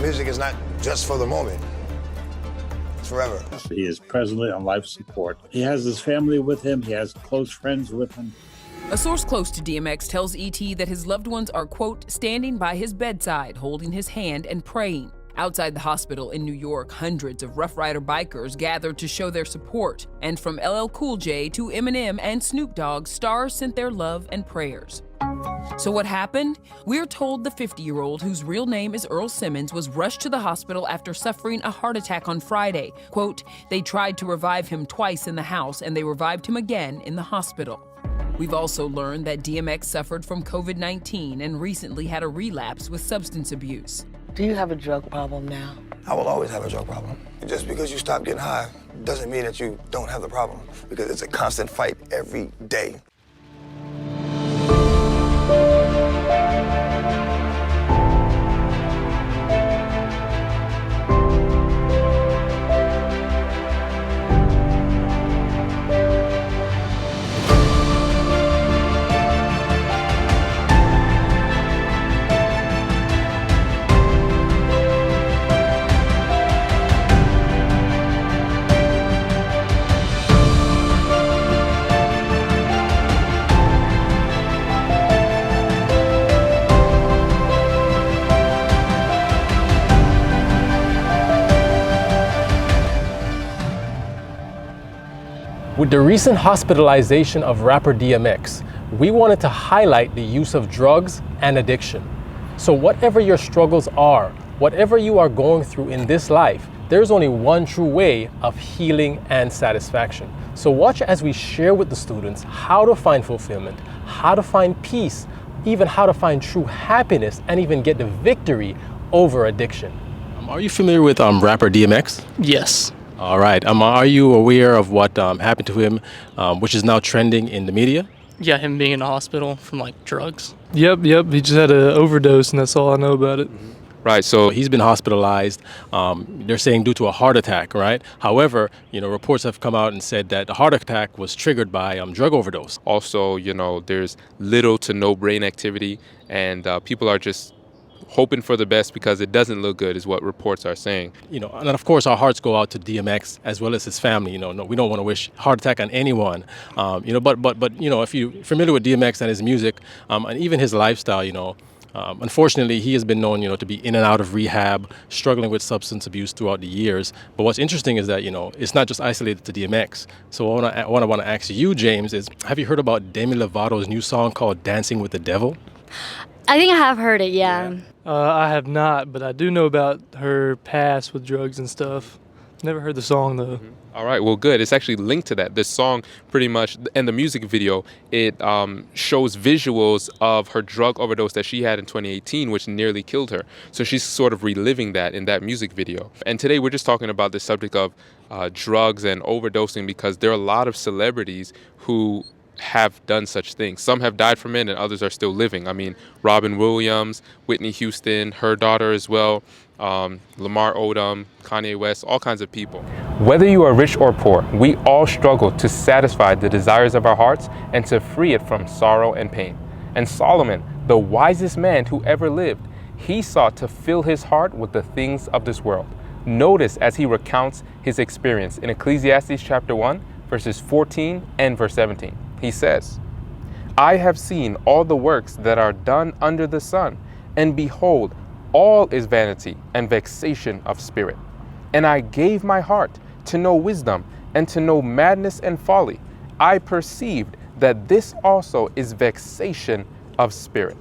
music is not just for the moment. It's forever. He is presently on life support. He has his family with him. He has close friends with him. A source close to DMX tells ET that his loved ones are, quote, standing by his bedside, holding his hand and praying. Outside the hospital in New York, hundreds of Rough Rider bikers gathered to show their support. And from LL Cool J to Eminem and Snoop Dogg, stars sent their love and prayers. So what happened? We're told the 50-year-old, whose real name is Earl Simmons, was rushed to the hospital after suffering a heart attack on Friday. Quote, they tried to revive him twice in the house, and they revived him again in the hospital. We've also learned that DMX suffered from COVID-19 and recently had a relapse with substance abuse. Do you have a drug problem now? I will always have a drug problem. Just because you stop getting high doesn't mean that you don't have the problem, because it's a constant fight every day. With the recent hospitalization of rapper DMX, we wanted to highlight the use of drugs and addiction. So whatever your struggles are, whatever you are going through in this life, there's only one true way of healing and satisfaction. So watch as we share with the students how to find fulfillment, how to find peace, even how to find true happiness, and even get the victory over addiction. Are you familiar with rapper DMX? Yes. All right. Are you aware of what happened to him, which is now trending in the media? Yeah, him being in the hospital from like drugs. Yep. He just had an overdose, and that's all I know about it. Right. So he's been hospitalized. They're saying due to a heart attack, right? However, reports have come out and said that the heart attack was triggered by drug overdose. Also, there's little to no brain activity, and people are just hoping for the best because it doesn't look good, is what reports are saying. And of course our hearts go out to DMX as well as his family. No, we don't want to wish heart attack on anyone. But if you're familiar with DMX and his music, and even his lifestyle, unfortunately he has been known, to be in and out of rehab, struggling with substance abuse throughout the years. But what's interesting is that, it's not just isolated to DMX. So what I want to ask you, James, is have you heard about Demi Lovato's new song called Dancing with the Devil? I think I have heard it, yeah. I have not, but I do know about her past with drugs and stuff. Never heard the song, though. All right, well, good. It's actually linked to that. This song pretty much, and the music video, it shows visuals of her drug overdose that she had in 2018, which nearly killed her. So she's sort of reliving that in that music video. And today we're just talking about the subject of drugs and overdosing because there are a lot of celebrities who have done such things. Some have died from it and others are still living. I mean, Robin Williams, Whitney Houston, her daughter as well, Lamar Odom, Kanye West, all kinds of people. Whether you are rich or poor, we all struggle to satisfy the desires of our hearts and to free it from sorrow and pain. And Solomon, the wisest man who ever lived, he sought to fill his heart with the things of this world. Notice as he recounts his experience in Ecclesiastes chapter 1, verses 14 and verse 17. He says, I have seen all the works that are done under the sun, and behold, all is vanity and vexation of spirit. And I gave my heart to know wisdom and to know madness and folly. I perceived that this also is vexation of spirit.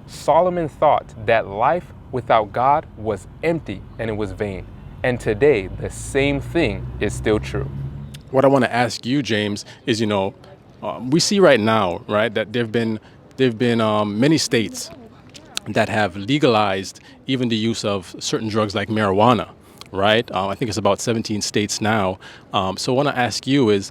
Solomon thought that life without God was empty and it was vain. And today, the same thing is still true. What I want to ask you, James, is, we see right now, right, that there've been many states that have legalized even the use of certain drugs like marijuana, right? I think it's about 17 states now. So I want to ask you is,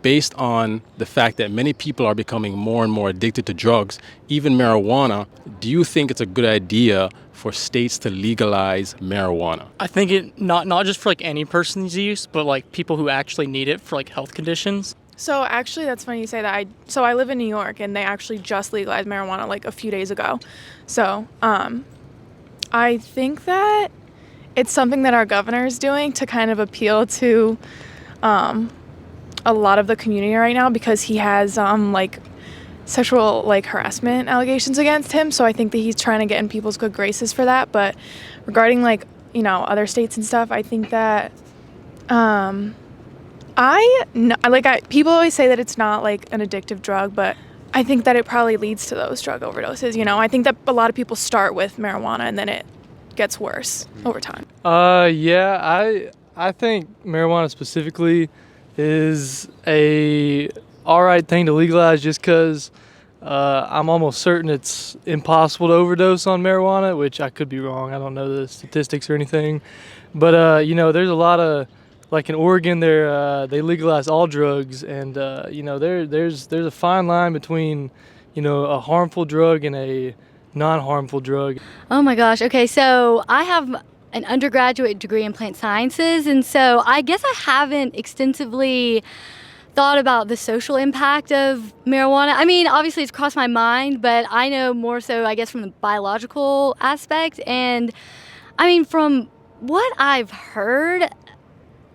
based on the fact that many people are becoming more and more addicted to drugs, even marijuana, do you think it's a good idea for states to legalize marijuana? I think it not just for like any person's use, but like people who actually need it for like health conditions. So actually, that's funny you say that. I live in New York, and they actually just legalized marijuana like a few days ago. So I think that it's something that our governor is doing to kind of appeal to a lot of the community right now, because he has like sexual like harassment allegations against him. So I think that he's trying to get in people's good graces for that. But regarding like, you know, other states and stuff, I think that people always say that it's not like an addictive drug, but I think that it probably leads to those drug overdoses. You know, I think that a lot of people start with marijuana and then it gets worse over time. Yeah, I think marijuana specifically is a all right thing to legalize, just because I'm almost certain it's impossible to overdose on marijuana, which I could be wrong. I don't know the statistics or anything. But, you know, there's a lot of, like in Oregon, they legalize all drugs. And, you know, there's a fine line between, you know, a harmful drug and a non-harmful drug. Oh my gosh. Okay, so I have an undergraduate degree in plant sciences, and so I guess I haven't extensively thought about the social impact of marijuana. I mean, obviously it's crossed my mind, but I know more so, I guess, from the biological aspect. And I mean, from what I've heard,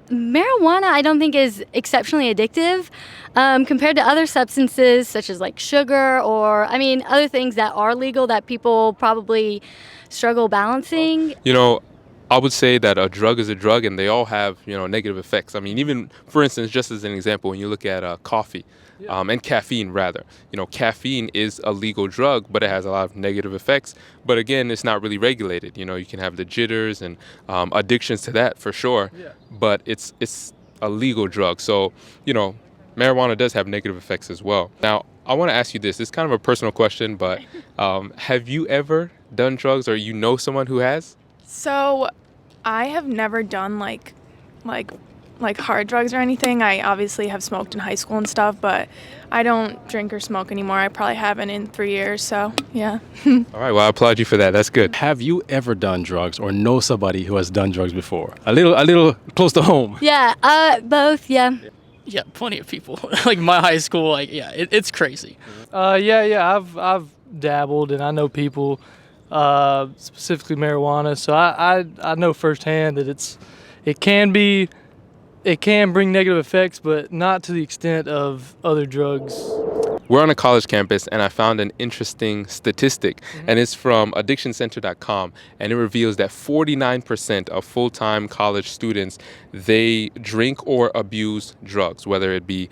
marijuana I don't think is exceptionally addictive compared to other substances such as like sugar, or I mean other things that are legal that people probably struggle balancing. You know, I would say that a drug is a drug, and they all have, you know, negative effects. I mean, even, for instance, just as an example, when you look at coffee and caffeine, rather, you know, caffeine is a legal drug, but it has a lot of negative effects. But again, it's not really regulated. You know, you can have the jitters and addictions to that for sure, but it's a legal drug. So, you know, marijuana does have negative effects as well. Now, I want to ask you this. It's kind of a personal question, but have you ever done drugs, or you know someone who has? So I have never done like hard drugs or anything. I obviously have smoked in high school and stuff, but I don't drink or smoke anymore. I probably haven't in 3 years, so yeah. All right, well, I applaud you for that. That's good. Have you ever done drugs or know somebody who has done drugs before? A little close to home. Yeah, both, yeah. Yeah, plenty of people. Like my high school, like, yeah, it's crazy. Yeah, I've dabbled, and I know people, specifically marijuana. So I know firsthand that it can bring negative effects, but not to the extent of other drugs. We're on a college campus, and I found an interesting statistic, and it's from addictioncenter.com, and it reveals that 49% of full-time college students, they drink or abuse drugs, whether it be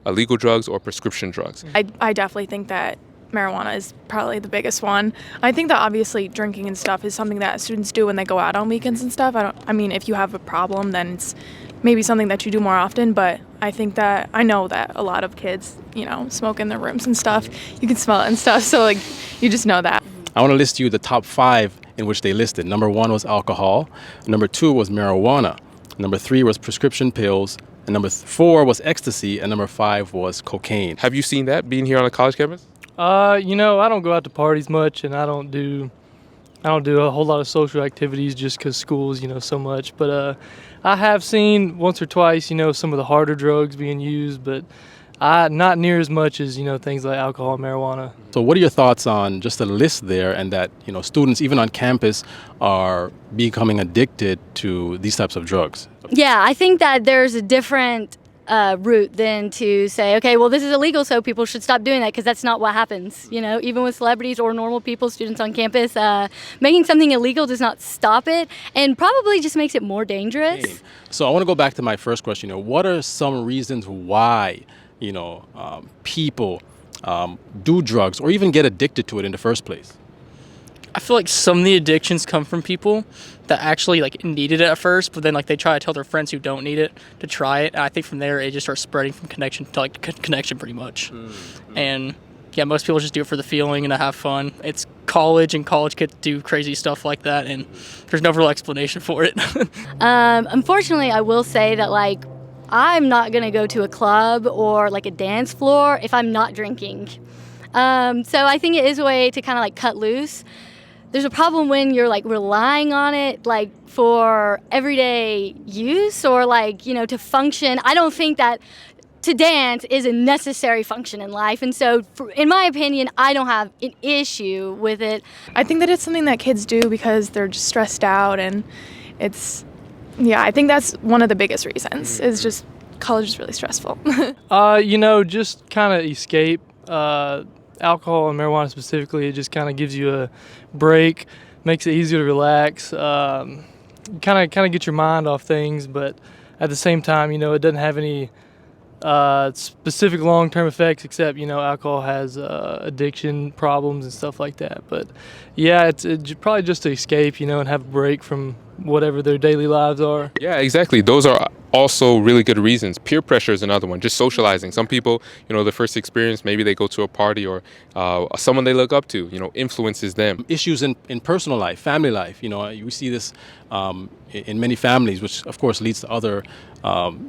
illegal drugs or prescription drugs. I definitely think that marijuana is probably the biggest one. I think that obviously drinking and stuff is something that students do when they go out on weekends and stuff. I mean, if you have a problem, then it's maybe something that you do more often, but I think that I know that a lot of kids, you know, smoke in their rooms and stuff. You can smell it and stuff, so like you just know that. I want to list you the top 5 in which they listed. Number 1 was alcohol. Number 2 was marijuana. Number 3 was prescription pills. And number 4 was ecstasy. And number 5 was cocaine. Have you seen that being here on a college campus? You know, I don't go out to parties much, and I don't do a whole lot of social activities just because school's, you know, so much. But I have seen once or twice, you know, some of the harder drugs being used, but not near as much as, you know, things like alcohol and marijuana. So what are your thoughts on just the list there, and that, you know, students even on campus are becoming addicted to these types of drugs? Yeah, I think that there's a different route than to say, okay, well, this is illegal, so people should stop doing that, because that's not what happens. You know, even with celebrities or normal people, students on campus, making something illegal does not stop it, and probably just makes it more dangerous. So I want to go back to my first question. You know, what are some reasons why, you know, people do drugs or even get addicted to it in the first place? I feel like some of the addictions come from people that actually like needed it at first, but then like they try to tell their friends who don't need it to try it. And I think from there it just starts spreading from connection to like connection pretty much. And yeah, most people just do it for the feeling and to have fun. It's college, and college kids do crazy stuff like that, and there's no real explanation for it. Unfortunately, I will say that like I'm not gonna go to a club or like a dance floor if I'm not drinking. So I think it is a way to kind of like cut loose. There's a problem when you're like relying on it like for everyday use or like, you know, to function. I don't think that to dance is a necessary function in life. And so in my opinion, I don't have an issue with it. I think that it's something that kids do because they're just stressed out, and I think that's one of the biggest reasons is just college is really stressful. Just kind of escape. Alcohol and marijuana specifically, it just kind of gives you a break, makes it easier to relax, kind of get your mind off things, but at the same time, it doesn't have any specific long-term effects except, alcohol has addiction problems and stuff like that. But yeah, it's probably just to escape, and have a break from whatever their daily lives are. Yeah, exactly. Those are also really good reasons. Peer pressure is another one, just socializing. Some people, the first experience, maybe they go to a party or someone they look up to, influences them. Issues in personal life, family life, you see this in many families, which of course leads to other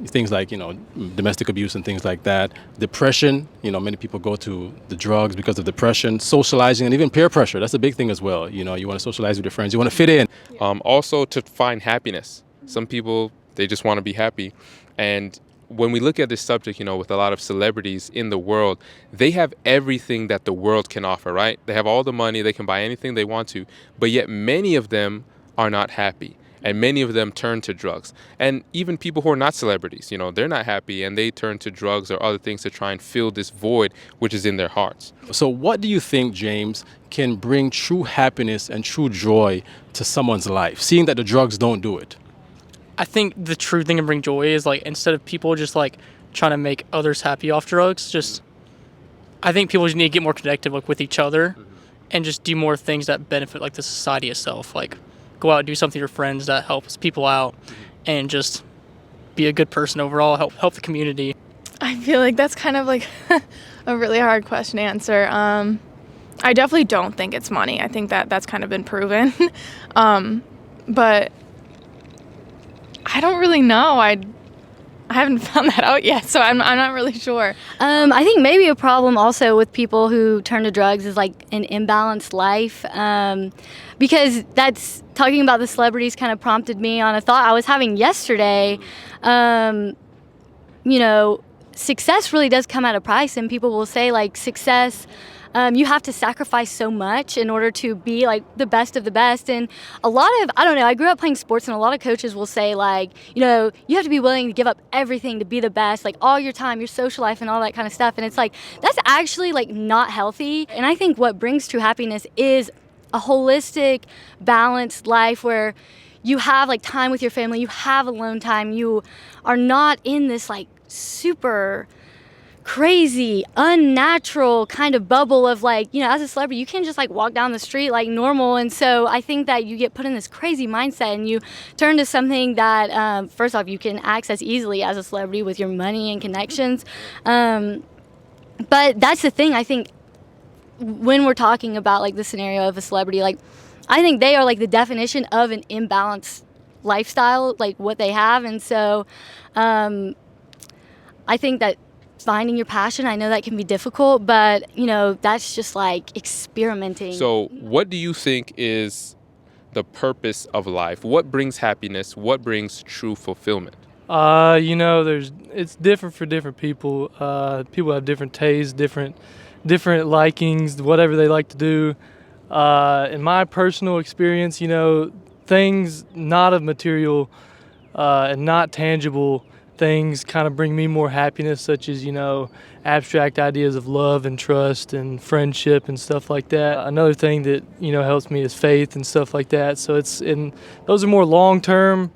things like, domestic abuse and things like that. Depression, many people go to the drugs because of depression, socializing, and even peer pressure. That's a big thing as well. You want to socialize with your friends, you want to fit in. Also to find happiness. Some people, they just want to be happy. And when we look at this subject, with a lot of celebrities in the world, they have everything that the world can offer, right? They have all the money, they can buy anything they want to, but yet many of them are not happy. And many of them turn to drugs. And even people who are not celebrities, they're not happy and they turn to drugs or other things to try and fill this void which is in their hearts. So what do you think, James, can bring true happiness and true joy to someone's life, seeing that the drugs don't do it? I think the true thing to bring joy is instead of people just trying to make others happy off drugs, I think people just need to get more connected with each other and just do more things that benefit the society itself. Go out and do something with your friends that helps people out and just be a good person overall, help the community. I feel like that's kind of a really hard question to answer. I definitely don't think it's money. I think that's kind of been proven. But I don't really know. I haven't found that out yet, so I'm not really sure. I think maybe a problem also with people who turn to drugs is an imbalanced life. Because that's talking about the celebrities kind of prompted me on a thought I was having yesterday. Success really does come at a price, and people will say success, you have to sacrifice so much in order to be the best of the best. And a lot of, I grew up playing sports, and a lot of coaches will say you have to be willing to give up everything to be the best, all your time, your social life and all that kind of stuff. And it's that's actually not healthy. And I think what brings true happiness is a holistic, balanced life where you have like time with your family, you have alone time, you are not in this like super crazy, unnatural kind of bubble of like, you know, as a celebrity, you can't just like walk down the street like normal. And so I think that you get put in this crazy mindset and you turn to something that, first off, you can access easily as a celebrity with your money and connections. But that's the thing, I think, when we're talking about like the scenario of a celebrity, like I think they are like the definition of an imbalanced lifestyle, like what they have. And so I think that finding your passion, I know that can be difficult, but you know, that's just like experimenting. So what do you think is the purpose of life? What brings happiness? What brings true fulfillment? You know, it's different for different people. People have different tastes, different likings, whatever they like to do. In my personal experience, you know, things not of material and not tangible things kind of bring me more happiness, such as, you know, abstract ideas of love and trust and friendship and stuff like that. Another thing that, you know, helps me is faith and stuff like that. So those are more long-term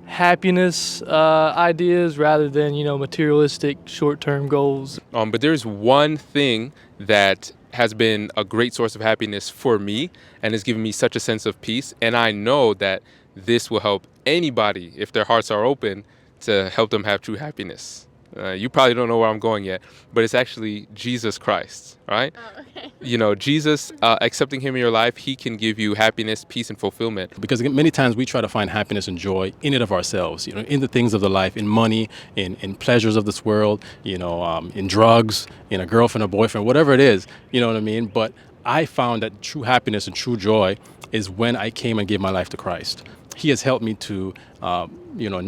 happiness ideas rather than, you know, materialistic short-term goals. But there's one thing that has been a great source of happiness for me and has given me such a sense of peace. And I know that this will help anybody, if their hearts are open, to help them have true happiness. You probably don't know where I'm going yet, but it's actually Jesus Christ, right? Oh, okay. You know, Jesus, accepting him in your life, he can give you happiness, peace, and fulfillment. Because many times we try to find happiness and joy in and of ourselves, you know, in the things of the life, in money, in pleasures of this world, you know, in drugs, in a girlfriend or boyfriend, whatever it is, you know what I mean? But I found that true happiness and true joy is when I came and gave my life to Christ. he has helped me to, not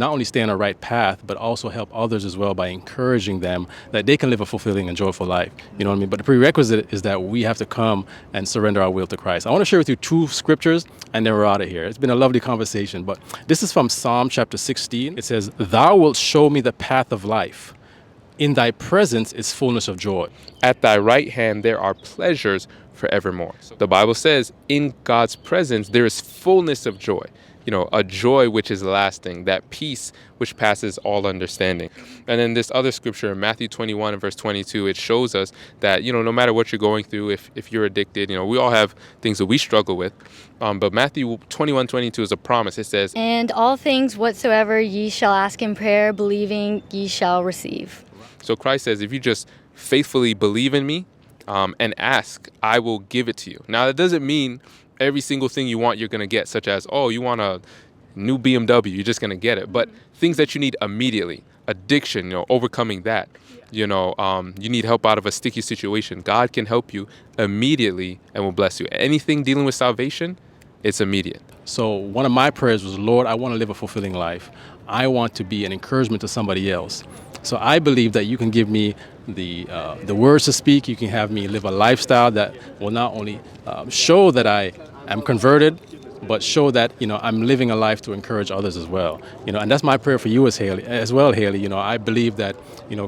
only stay on the right path, but also help others as well by encouraging them that they can live a fulfilling and joyful life. You know what I mean? But the prerequisite is that we have to come and surrender our will to Christ. I want to share with you 2 scriptures, and then we're out of here. It's been a lovely conversation, but this is from Psalm chapter 16. It says, "Thou wilt show me the path of life. In thy presence is fullness of joy. At thy right hand there are pleasures forevermore." The Bible says in God's presence there is fullness of joy. A joy which is lasting, that peace which passes all understanding. And then this other scripture in Matthew 21 and verse 22, it shows us that, no matter what you're going through, if you're addicted, we all have things that we struggle with. But Matthew 21:22 is a promise. It says, "And all things whatsoever ye shall ask in prayer, believing ye shall receive." So Christ says, if you just faithfully believe in me and ask, I will give it to you. Now, that doesn't mean every single thing you want you're going to get, such as, you want a new BMW, you're just going to get it. But things that you need immediately, addiction, overcoming that, you need help out of a sticky situation. God can help you immediately and will bless you. Anything dealing with salvation, it's immediate. So one of my prayers was, Lord, I want to live a fulfilling life. I want to be an encouragement to somebody else. So I believe that you can give me the words to speak. You can have me live a lifestyle that will not only show that I am converted, but show that I'm living a life to encourage others as well. And that's my prayer for you as well, Haley. I believe that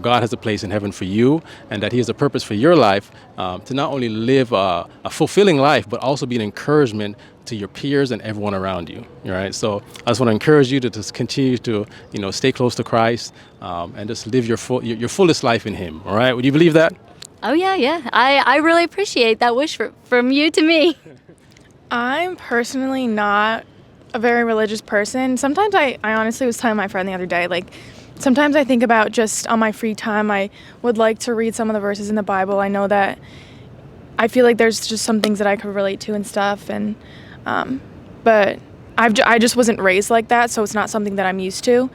God has a place in heaven for you, and that He has a purpose for your life to not only live a fulfilling life, but also be an encouragement to your peers and everyone around you. All right. So I just want to encourage you to just continue to stay close to Christ and just live your fullest life in Him. All right. Would you believe that? Oh yeah. I really appreciate that wish from you to me. I'm personally not a very religious person. Sometimes I honestly was telling my friend the other day, sometimes I think about just on my free time, I would like to read some of the verses in the Bible. I know that I feel like there's just some things that I could relate to and stuff. And, but I just wasn't raised like that. So it's not something that I'm used to.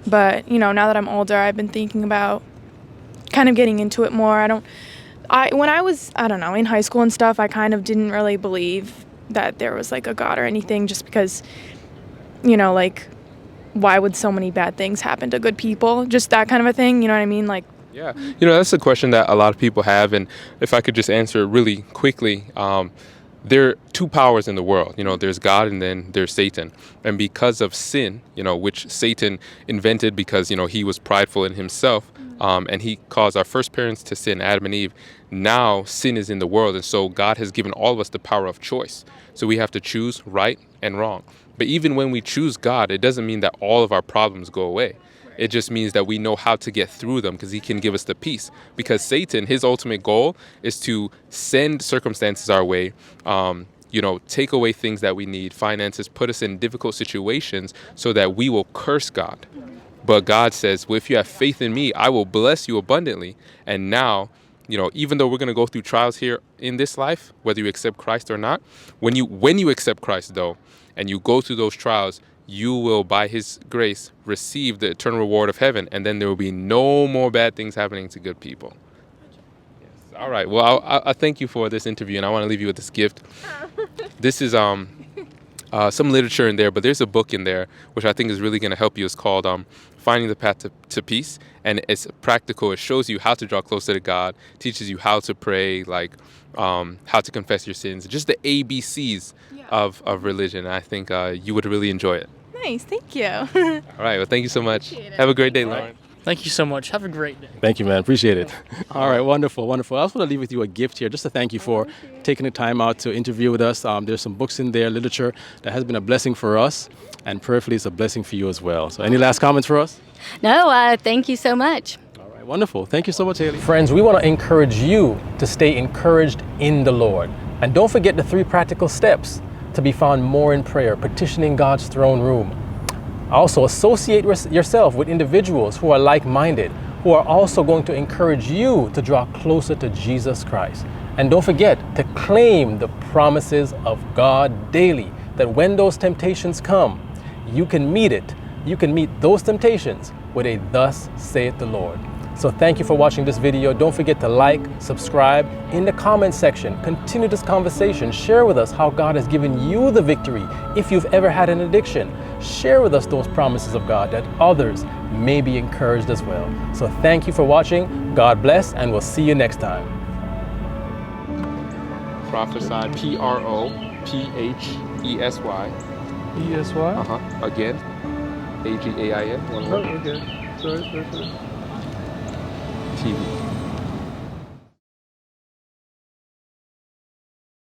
But, now that I'm older, I've been thinking about kind of getting into it more. When I was, in high school and stuff, I kind of didn't really believe that there was a God or anything, just because, why would so many bad things happen to good people? Just that kind of a thing, you know what I mean? Yeah, that's a question that a lot of people have, and if I could just answer it really quickly, there are 2 powers in the world. There's God and then there's Satan. And because of sin, which Satan invented because, he was prideful in himself, and he caused our first parents to sin, Adam and Eve. Now sin is in the world, and so God has given all of us the power of choice. So we have to choose right and wrong. But even when we choose God, it doesn't mean that all of our problems go away. It just means that we know how to get through them because He can give us the peace. Because Satan, his ultimate goal is to send circumstances our way, take away things that we need, finances, put us in difficult situations so that we will curse God. But God says, well, if you have faith in me, I will bless you abundantly. And now, even though we're going to go through trials here in this life, whether you accept Christ or not, when you accept Christ, though, and you go through those trials, you will, by His grace, receive the eternal reward of heaven, and then there will be no more bad things happening to good people. Yes. All right. Well, I thank you for this interview, and I want to leave you with this gift. This is some literature in there, but there's a book in there which I think is really going to help you. It's called Finding the Path to Peace, and it's practical. It shows you how to draw closer to God, teaches you how to pray, how to confess your sins, just the ABCs of religion. I think you would really enjoy it. Nice, thank you. All right, well, thank you so much. Have a great day, Lauren. Thank you so much. Have a great day. Thank you, man. Appreciate it. All right, wonderful. I also want to leave with you a gift here, just to thank you for taking the time out to interview with us. There's some books in there, literature, that has been a blessing for us, and prayerfully it's a blessing for you as well. So any last comments for us? No, thank you so much. All right, wonderful. Thank you so much, Haley. Friends, we want to encourage you to stay encouraged in the Lord. And don't forget the 3 practical steps to be found more in prayer, petitioning God's throne room. Also, associate yourself with individuals who are like-minded, who are also going to encourage you to draw closer to Jesus Christ. And don't forget to claim the promises of God daily, that when those temptations come, you can meet it. You can meet those temptations with a "Thus saith the Lord." So thank you for watching this video. Don't forget to like, subscribe. In the comment section, continue this conversation. Share with us how God has given you the victory if you've ever had an addiction. Share with us those promises of God that others may be encouraged as well. So thank you for watching. God bless, and we'll see you next time. Prophesy, P-R-O-P-H-E-S-Y. E-S-Y? Again, A-G-A-I-N. One word. Okay. Sorry. TV.